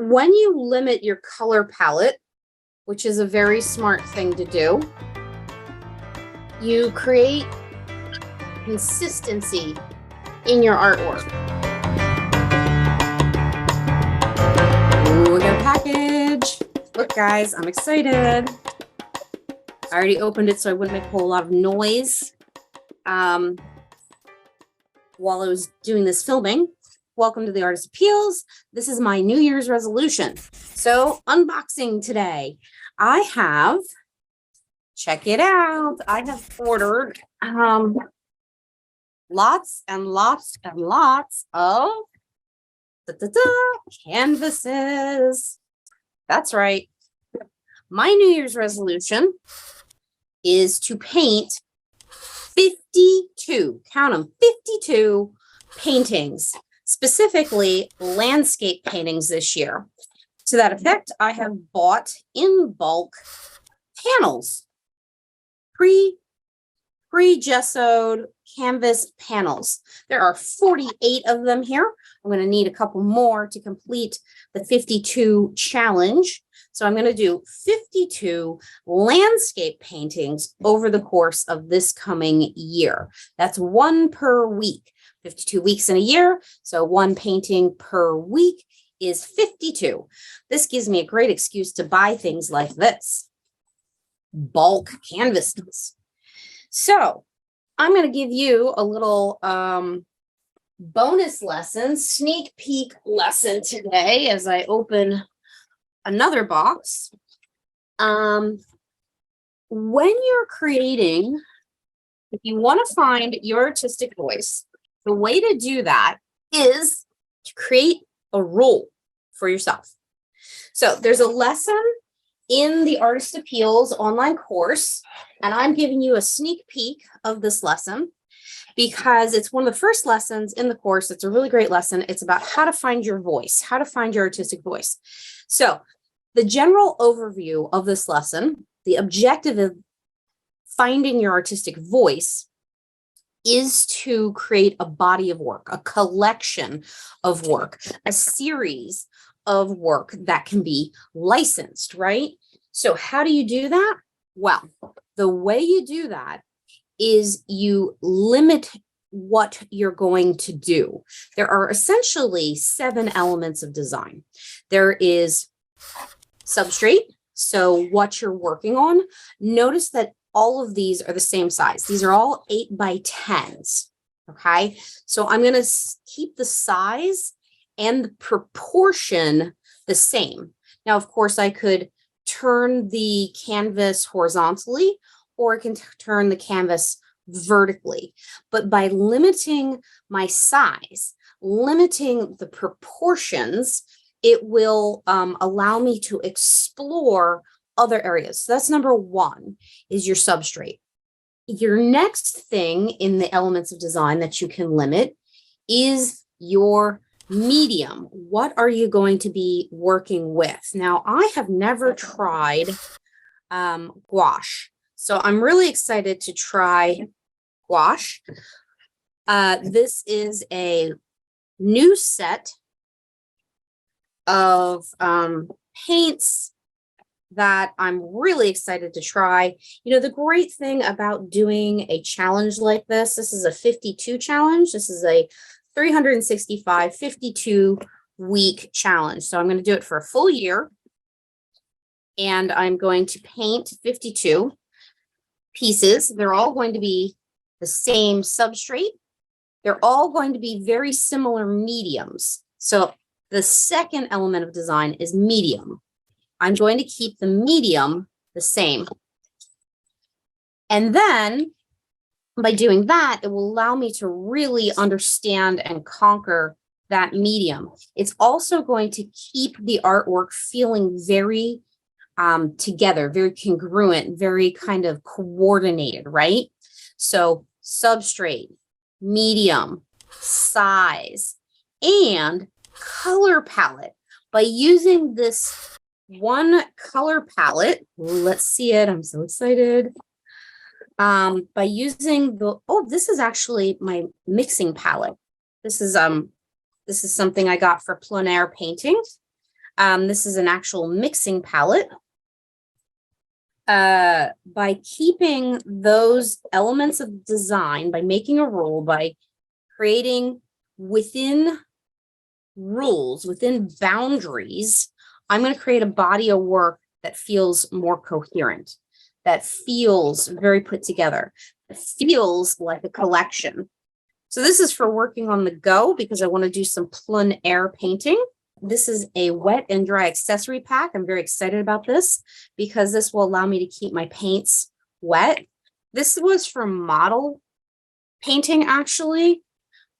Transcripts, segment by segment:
When you limit your color palette, which is a very smart thing to do, you create consistency in your artwork. Ooh, we got a package. Look, guys, I'm excited. I already opened it so I wouldn't make a whole lot of noise while I was doing this filming. Welcome to the Artist Appeals. This is my New Year's resolution. So unboxing today. I have, check it out. I have ordered lots and lots and lots of canvases. That's right. My New Year's resolution is to paint 52, count them, 52 paintings, specifically landscape paintings this year. To that effect, I have bought in bulk panels, pre-gessoed canvas panels. There are 48 of them here. I'm going to need a couple more to complete the 52 challenge. So I'm going to do 52 landscape paintings over the course of this coming year. That's one per week, 52 weeks in a year. So one painting per week is 52. This gives me a great excuse to buy things like this, bulk canvases. So I'm going to give you a little bonus lesson, sneak peek lesson today as I open another box. When you're creating, if you want to find your artistic voice, the way to do that is to create a rule for yourself. So there's a lesson in the Artist Appeals online course, and I'm giving you a sneak peek of this lesson because it's one of the first lessons in the course. It's a really great lesson. It's about how to find your voice, how to find your artistic voice. So the general overview of this lesson, the objective of finding your artistic voice is to create a body of work, a collection of work, a series of work that can be licensed, right? So how do you do that? Well, the way you do that is you limit what you're going to do. There are essentially 7 elements of design. There is substrate, so what you're working on. Notice that all of these are the same size. These are all 8 by 10s, okay? So I'm going to keep the size and the proportion the same. Now, of course, I could turn the canvas horizontally, or I can turn the canvas vertically. But by limiting my size, limiting the proportions, it will allow me to explore other areas. So that's number 1, is your substrate. Your next thing in the elements of design that you can limit is your medium. What are you going to be working with? Now, I have never tried gouache, so I'm really excited to try gouache. This is a new set of paints that I'm really excited to try. You know, the great thing about doing a challenge like this is a 52 challenge. This is a 365, 52 week challenge. So I'm going to do it for a full year. And I'm going to paint 52 pieces. They're all going to be the same substrate. They're all going to be very similar mediums. So the second element of design is medium. I'm going to keep the medium the same. And then by doing that, it will allow me to really understand and conquer that medium. It's also going to keep the artwork feeling very together, very congruent, very kind of coordinated, right? So substrate, medium, size, and color palette. By using this one color palette, let's see it, I'm so excited. By using this is actually my mixing palette. This is something I got for plein air painting. This is an actual mixing palette. By keeping those elements of design, by making a rule, by creating within rules, within boundaries, I'm going to create a body of work that feels more coherent, that feels very put together, that feels like a collection. So this is for working on the go because I want to do some plein air painting. This is a wet and dry accessory pack. I'm very excited about this because this will allow me to keep my paints wet. This was for model painting actually,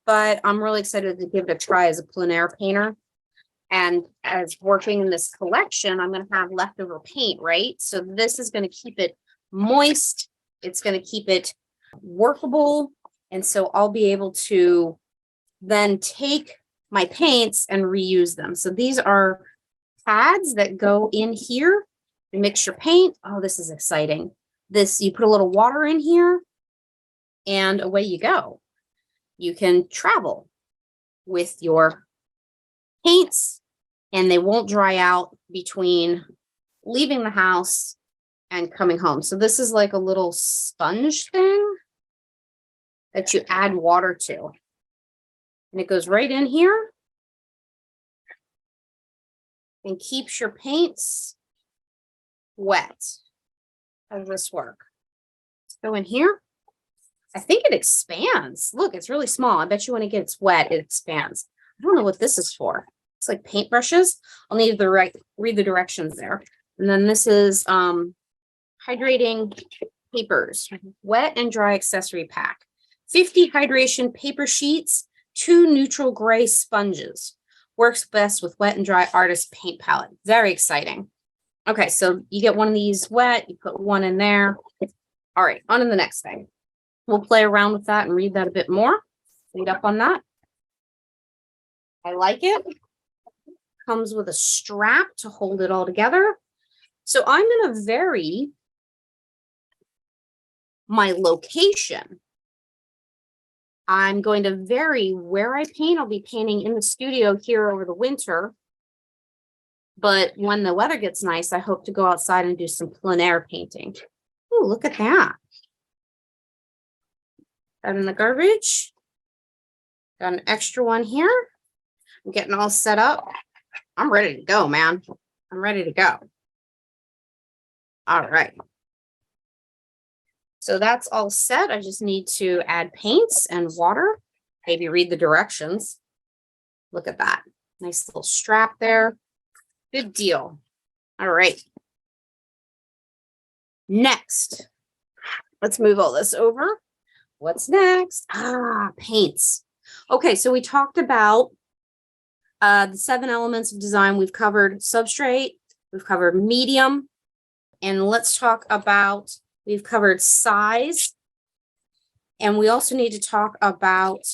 but I'm really excited to give it a try as a plein air painter. And as working in this collection, I'm going to have leftover paint, right? So this is going to keep it moist. It's going to keep it workable. And so I'll be able to then take my paints and reuse them. So these are pads that go in here and mix your paint. Oh, this is exciting. This, you put a little water in here and away you go. You can travel with your paints and they won't dry out between leaving the house and coming home. So this is like a little sponge thing that you add water to. And it goes right in here and keeps your paints wet. How does this work? Let's go in here. I think it expands. Look, it's really small. I bet you when it gets wet, it expands. I don't know what this is for. It's like paintbrushes. I'll need to read the directions there. And then this is hydrating papers, wet and dry accessory pack. 50 hydration paper sheets, 2 neutral gray sponges. Works best with wet and dry artist paint palette. Very exciting. Okay, so you get one of these wet, you put one in there. All right, on to the next thing. We'll play around with that and read that a bit more. Read up on that. I like it. Comes with a strap to hold it all together. So I'm going to vary my location. I'm going to vary where I paint. I'll be painting in the studio here over the winter. But when the weather gets nice, I hope to go outside and do some plein air painting. Oh, look at that. That in the garbage. Got an extra one here. I'm getting all set up. I'm ready to go, man. I'm ready to go. All right. So that's all set. I just need to add paints and water. Maybe read the directions. Look at that. Nice little strap there. Good deal. All right. Next, let's move all this over. What's next? Paints. Okay, so we talked about the 7 elements of design. We've covered substrate. We've covered medium. And let's talk about, we've covered size. And we also need to talk about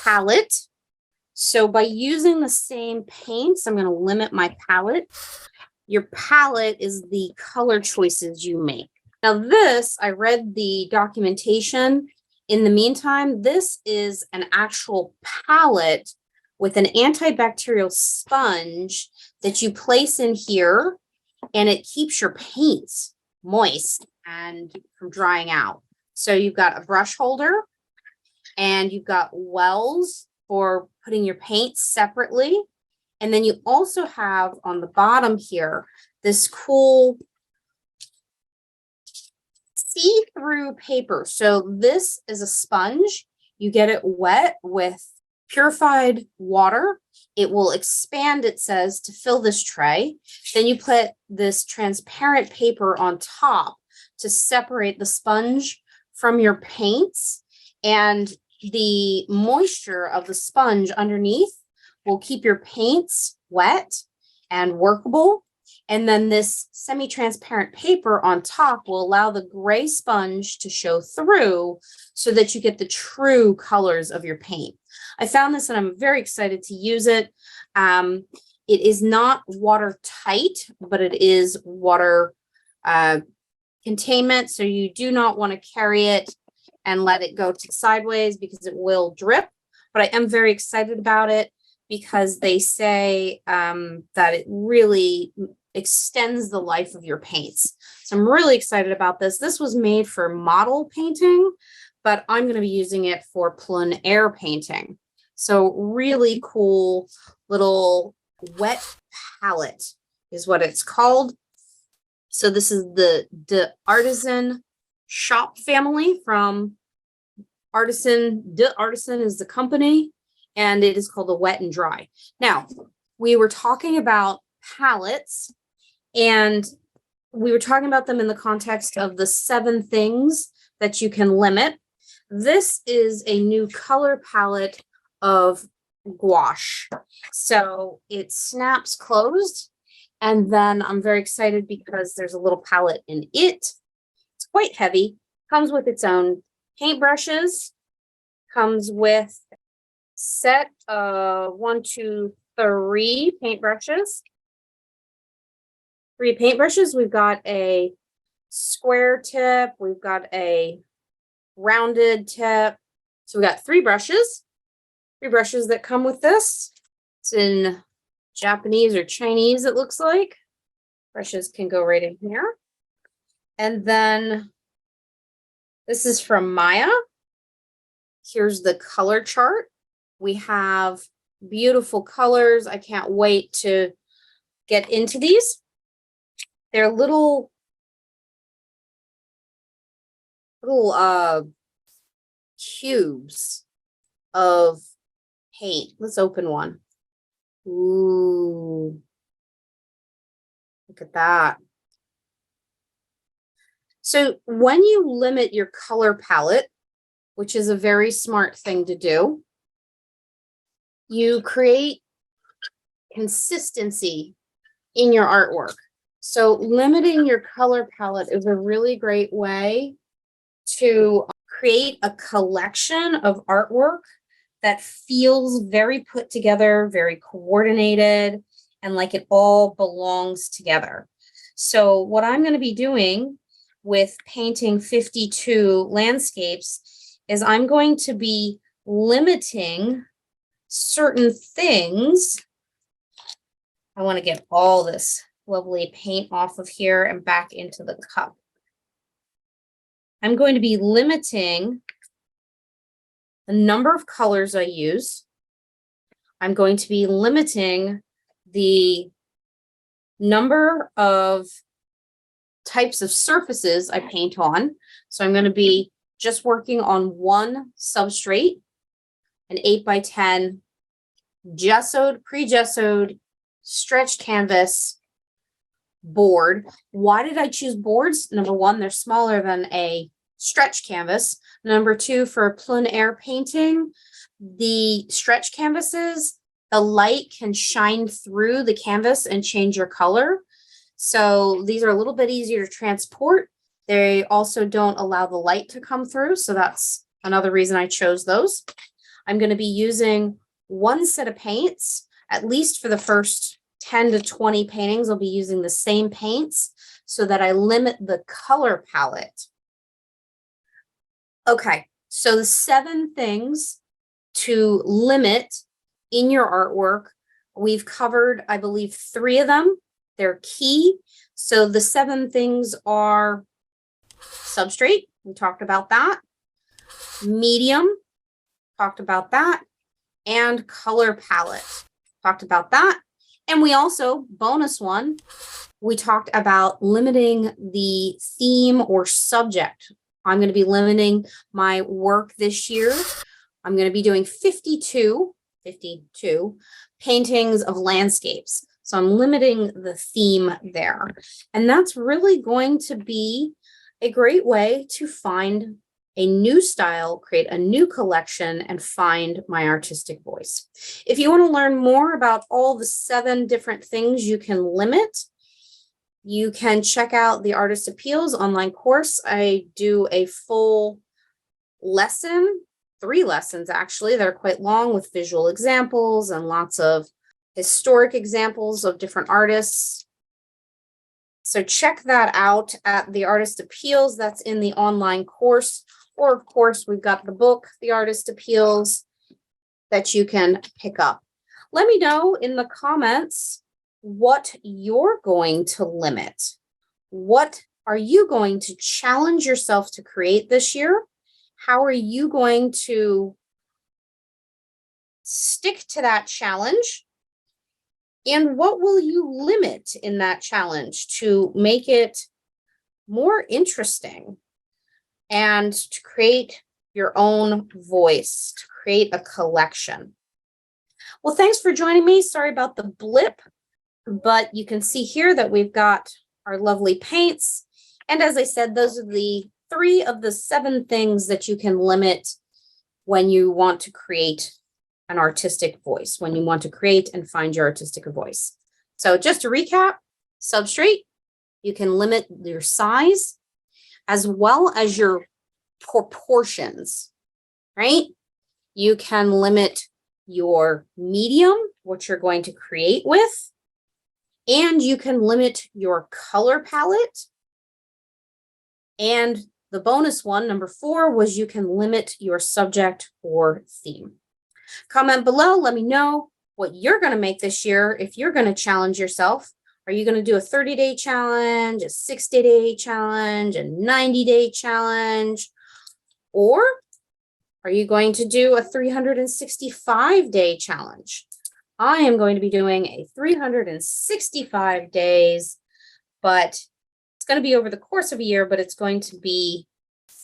palette. So by using the same paints, I'm going to limit my palette. Your palette is the color choices you make. Now this, I read the documentation. In the meantime, this is an actual palette with an antibacterial sponge that you place in here, and it keeps your paints moist and from drying out. So you've got a brush holder and you've got wells for putting your paints separately. And then you also have on the bottom here, this cool see-through paper. So this is a sponge. You get it wet with purified water. It will expand, it says, to fill this tray. Then you put this transparent paper on top to separate the sponge from your paints. And the moisture of the sponge underneath will keep your paints wet and workable. And then this semi-transparent paper on top will allow the gray sponge to show through so that you get the true colors of your paint. I found this and I'm very excited to use it. It is not watertight, but it is water containment. So you do not want to carry it and let it go to sideways because it will drip. But I am very excited about it because they say that it really extends the life of your paints. So I'm really excited about this. This was made for model painting, but I'm going to be using it for plein air painting. So really cool little wet palette is what it's called. So this is the Artisan Shop family from Artisan. Artisan is the company, and it is called the Wet and Dry. Now, we were talking about palettes, and we were talking about them in the context of the 7 things that you can limit. This is a new color palette of gouache. So it snaps closed, and then I'm very excited because there's a little palette in it. It's quite heavy, comes with its own paintbrushes, comes with set of 1, 2, 3 paintbrushes. 3 paintbrushes. We've got a square tip, we've got a rounded tip. So we got 3 brushes. 3 brushes that come with this. It's in Japanese or Chinese, it looks like. Brushes can go right in here. And then this is from Maya. Here's the color chart. We have beautiful colors. I can't wait to get into these. They're little cubes of paint. Let's open one. Ooh, look at that. So when you limit your color palette, which is a very smart thing to do, you create consistency in your artwork. So limiting your color palette is a really great way to create a collection of artwork that feels very put together, very coordinated, and like it all belongs together. So what I'm going to be doing with painting 52 landscapes is I'm going to be limiting certain things. I want to get all this lovely paint off of here and back into the cup. I'm going to be limiting the number of colors I use. I'm going to be limiting the number of types of surfaces I paint on. So I'm going to be just working on one substrate, an 8x10 gessoed, pre-gessoed, stretched canvas board. Why did I choose boards? Number 1, they're smaller than a stretch canvas. Number 2, for plein air painting, the stretch canvases, the light can shine through the canvas and change your color. So these are a little bit easier to transport. They also don't allow the light to come through. So that's another reason I chose those. I'm going to be using one set of paints, at least for the first 10 to 20 paintings. I'll be using the same paints so that I limit the color palette. Okay, so the 7 things to limit in your artwork, we've covered, I believe, 3 of them. They're key. So the 7 things are substrate, we talked about that, medium, talked about that, and color palette, talked about that. And we also, bonus one, we talked about limiting the theme or subject. I'm going to be limiting my work this year. I'm going to be doing 52 paintings of landscapes. So I'm limiting the theme there. And that's really going to be a great way to find a new style, create a new collection, and find my artistic voice. If you want to learn more about all the 7 different things you can limit, you can check out the Artist Appeals online course. I do a full lesson, 3 lessons actually, that are quite long with visual examples and lots of historic examples of different artists. So check that out at the Artist Appeals. That's in the online course. Or of course, we've got the book, The Artist Appeals, that you can pick up. Let me know in the comments what you're going to limit. What are you going to challenge yourself to create this year? How are you going to stick to that challenge? And what will you limit in that challenge to make it more interesting and to create your own voice, to create a collection? Well, thanks for joining me. Sorry about the blip, but you can see here that we've got our lovely paints. And as I said, those are the 3 of the 7 things that you can limit when you want to create an artistic voice, when you want to create and find your artistic voice. So just to recap, substrate, you can limit your size as well as your proportions, right? You can limit your medium, what you're going to create with, and you can limit your color palette. And the bonus one, number 4, was you can limit your subject or theme. Comment below, let me know what you're going to make this year. If you're going to challenge yourself, are you going to do a 30-day challenge, a 60-day challenge, a 90-day challenge, or are you going to do a 365-day challenge? I am going to be doing a 365 days, but it's going to be over the course of a year, but it's going to be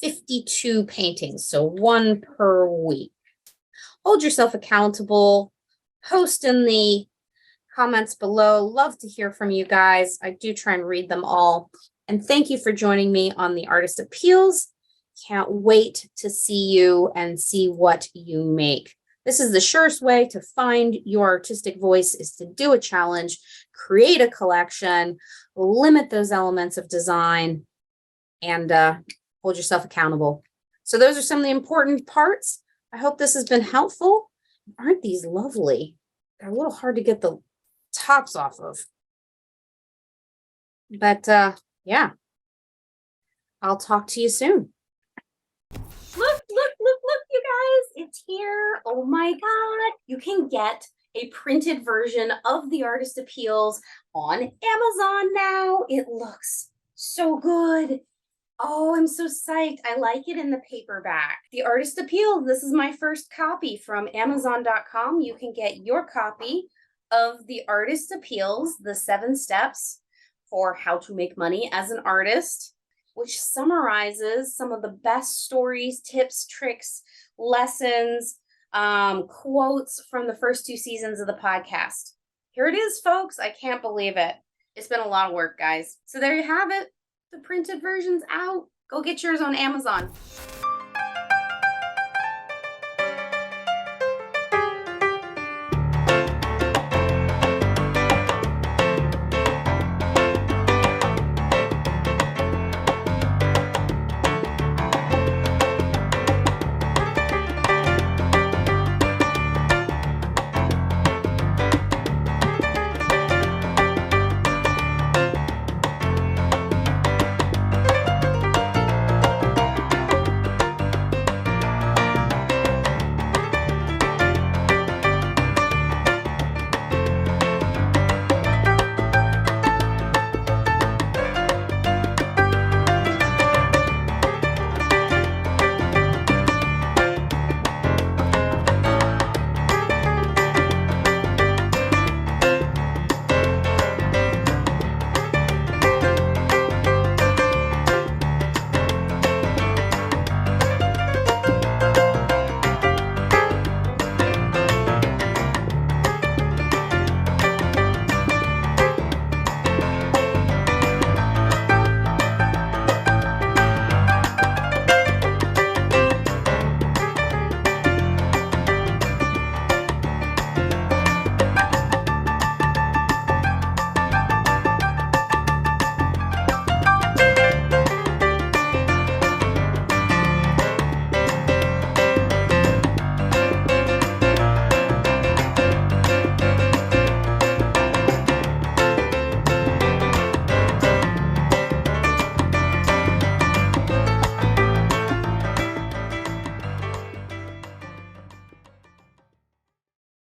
52 paintings, so 1 per week. Hold yourself accountable. Post in the comments below. Love to hear from you guys. I do try and read them all. And thank you for joining me on the Artist Appeals. Can't wait to see you and see what you make. This is the surest way to find your artistic voice, is to do a challenge, create a collection, limit those elements of design, and hold yourself accountable. So those are some of the important parts. I hope this has been helpful. Aren't these lovely? They're a little hard to get the tops off of. But yeah, I'll talk to you soon. Look, you guys, it's here. Oh my God. You can get a printed version of the Artist Appeals on Amazon now. It looks so good. Oh, I'm so psyched. I like it in the paperback. The Artist Appeal, this is my first copy from Amazon.com. You can get your copy of the Artist Appeals, the 7 steps for how to make money as an artist, which summarizes some of the best stories, tips, tricks, lessons, quotes from the first 2 seasons of the podcast. Here it is, folks. I can't believe it. It's been a lot of work, guys. So there you have it. The printed version's out. Go get yours on Amazon.